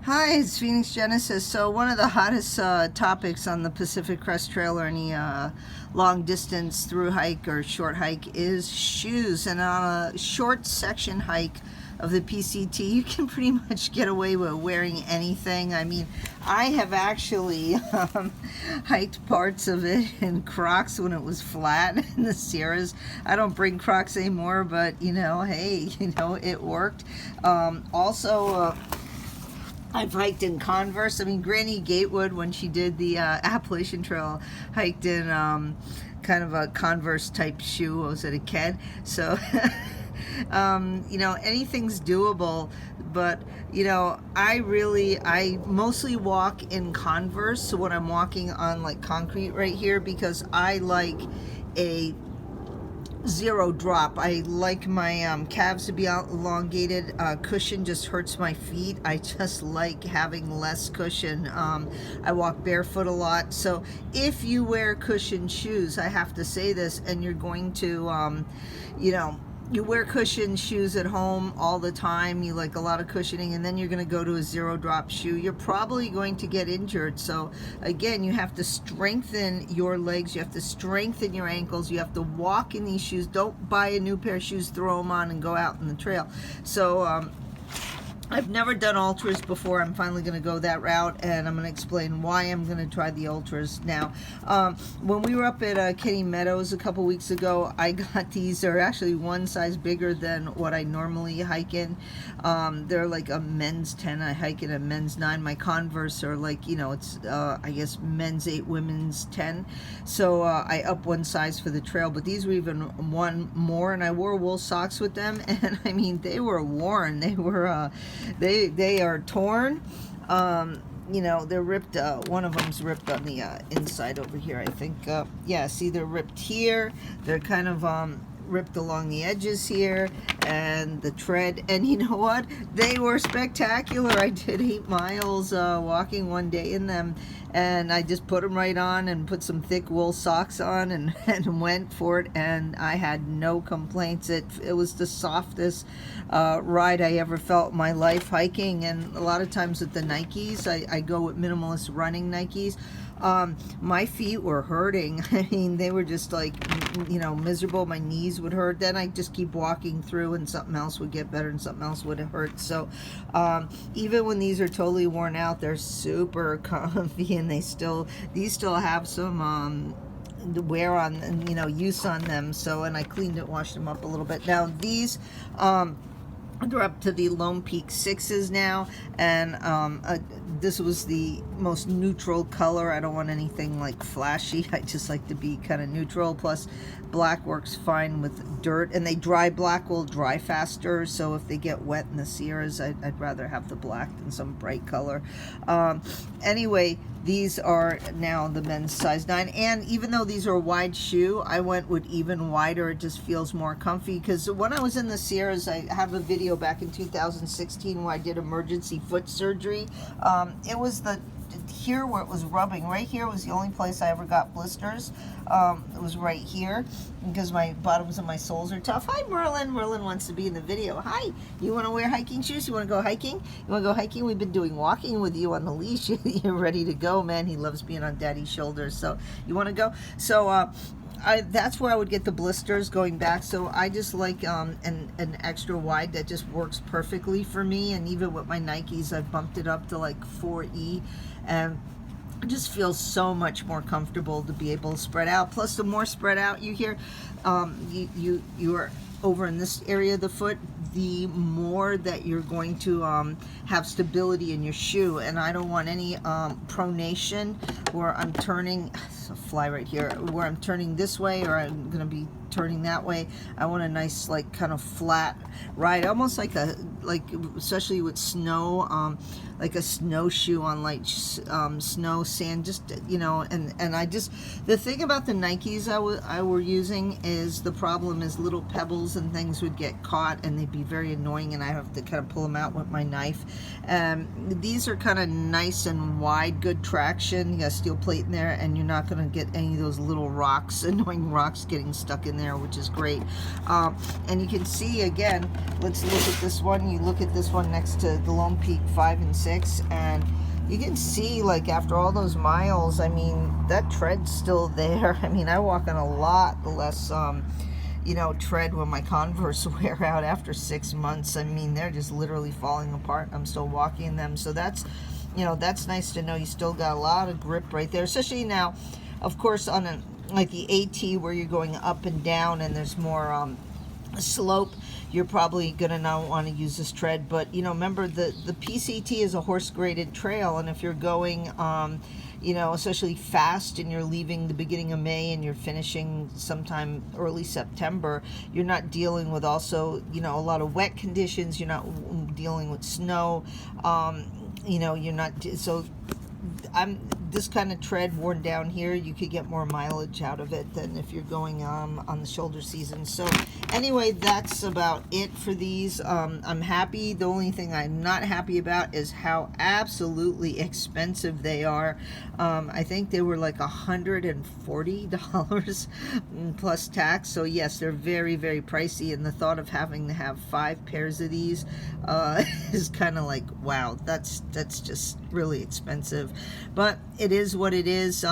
Hi, it's Phoenix Genesis. So one of the hottest topics on the Pacific Crest Trail or any long distance through hike or short hike is shoes. And on a short section hike of the PCT, you can pretty much get away with wearing anything. I mean, I have actually hiked parts of it in Crocs when it was flat in the Sierras. I don't bring Crocs anymore, but hey, it worked. Also, I've hiked in Converse. I mean, Granny Gatewood, when she did the Appalachian Trail, hiked in kind of a Converse type shoe. I was at a kid. So, anything's doable. But, I mostly walk in Converse. So when I'm walking on like concrete right here, because I like a zero drop. I like my calves to be out elongated. Cushion just hurts my feet. I just like having less cushion. I walk barefoot a lot. So if you wear cushioned shoes, I have to say this, and you're going to, you wear cushioned shoes at home all the time, you like a lot of cushioning, and then you're going to go to a zero drop shoe, you're probably going to get injured. So again, you have to strengthen your legs, you have to strengthen your ankles, you have to walk in these shoes. Don't buy a new pair of shoes, throw them on and go out in the trail. So I've never done ultras before. I'm finally going to go that route, and I'm going to explain why I'm going to try the ultras now. When we were up at Kennedy Meadows a couple weeks ago, I got these. They're actually one size bigger than what I normally hike in. They're like a men's 10. I hike in a men's 9. My Converse are like, it's I guess men's 8, women's 10. So I up one size for the trail, but these were even one more, and I wore wool socks with them, and I mean, they were worn. They were they are torn. They're ripped. One of them's ripped on the inside over here, I think. Yeah, see, they're ripped here. They're kind of ripped along the edges here, and the tread. And you know what? They were spectacular. I did 8 miles walking one day in them, and I just put them right on and put some thick wool socks on and went for it, and I had no complaints. It was the softest ride I ever felt in my life hiking. And a lot of times with the Nikes, I go with minimalist running Nikes. My feet were hurting. I mean, they were just like, miserable. My knees would hurt. Then I just keep walking through, and something else would get better and something else would hurt. So even when these are totally worn out, they're super comfy, and these still have some the wear on, and use on them. So, and I cleaned it, washed them up a little bit. Now these they're up to the Lone Peak 6s now, and this was the most neutral color. I don't want anything like flashy. I just like to be kind of neutral. Plus, black works fine with dirt, and black will dry faster. So if they get wet in the Sierras, I'd rather have the black than some bright color. Anyway, these are now the men's size 9, and even though these are a wide shoe, I went with even wider. It just feels more comfy, because when I was in the Sierras, I have a video back in 2016 where I did emergency foot surgery. It was here where it was rubbing. Right here was the only place I ever got blisters. It was right here, because my bottoms of my soles are tough. Hi, Merlin. Merlin wants to be in the video. Hi. You want to wear hiking shoes? You want to go hiking? You want to go hiking? We've been doing walking with you on the leash. You're ready to go, man. He loves being on Daddy's shoulders. So you want to go? So that's where I would get the blisters going back. So I just like an extra wide that just works perfectly for me. And even with my Nikes, I've bumped it up to like 4E, and it just feels so much more comfortable to be able to spread out. Plus, the more spread out you hear, you are over in this area of the foot, the more that you're going to have stability in your shoe. And I don't want any pronation where I'm turning, so fly right here, where I'm turning this way or I'm going to be turning that way. I want a nice, like, kind of flat ride, almost like especially with snow, like a snowshoe on like snow, sand, just and I just, the thing about the Nikes I were using is, the problem is little pebbles and things would get caught, and they'd be very annoying, and I have to kind of pull them out with my knife. These are kind of nice and wide, good traction. You got a steel plate in there, and you're not going to get any of those little rocks, annoying rocks getting stuck in there. there, which is great. And you can see, again, let's look at this one. You look at this one next to the Lone Peak 5 and 6, and you can see, like, after all those miles, I mean, that tread's still there. I mean, I walk on a lot less, you know, tread when my Converse wear out after 6 months. I mean, they're just literally falling apart. I'm still walking in them. So that's, you know, that's nice to know. You still got a lot of grip right there, especially now, of course, on a, like the AT where you're going up and down and there's more slope. You're probably gonna not want to use this tread, but you know, remember the PCT is a horse graded trail, and if you're going you know, especially fast, and you're leaving the beginning of May and you're finishing sometime early September, you're not dealing with also, you know, a lot of wet conditions. You're not dealing with snow. You know, you're not, so this kind of tread worn down here, you could get more mileage out of it than if you're going on the shoulder season. So anyway, that's about it for these. I'm happy. The only thing I'm not happy about is how absolutely expensive they are. I think they were like $140 plus tax. So yes, they're very, very pricey, and the thought of having to have 5 pairs of these is kind of like, wow, that's just really expensive. But it is what it is.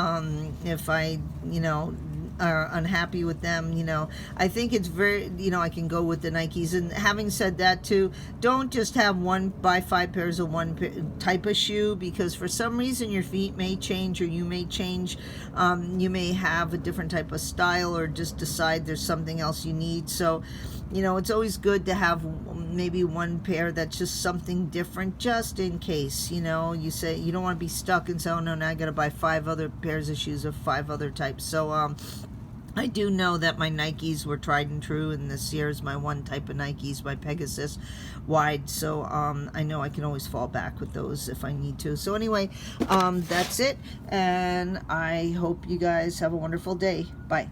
If I, you know, are unhappy with them, you know, I think it's very, you know, I can go with the Nikes. And having said that too, don't just have buy 5 pairs of one type of shoe, because for some reason your feet may change, or you may change. You may have a different type of style, or just decide there's something else you need. So, you know, it's always good to have maybe one pair that's just something different, just in case. You know, you say you don't want to be stuck and say, oh no, now I gotta buy 5 other pairs of shoes of 5 other types. So I do know that my Nikes were tried and true, and this year is my one type of Nikes, my Pegasus wide. So I know I can always fall back with those if I need to. So anyway, that's it, and I hope you guys have a wonderful day. Bye.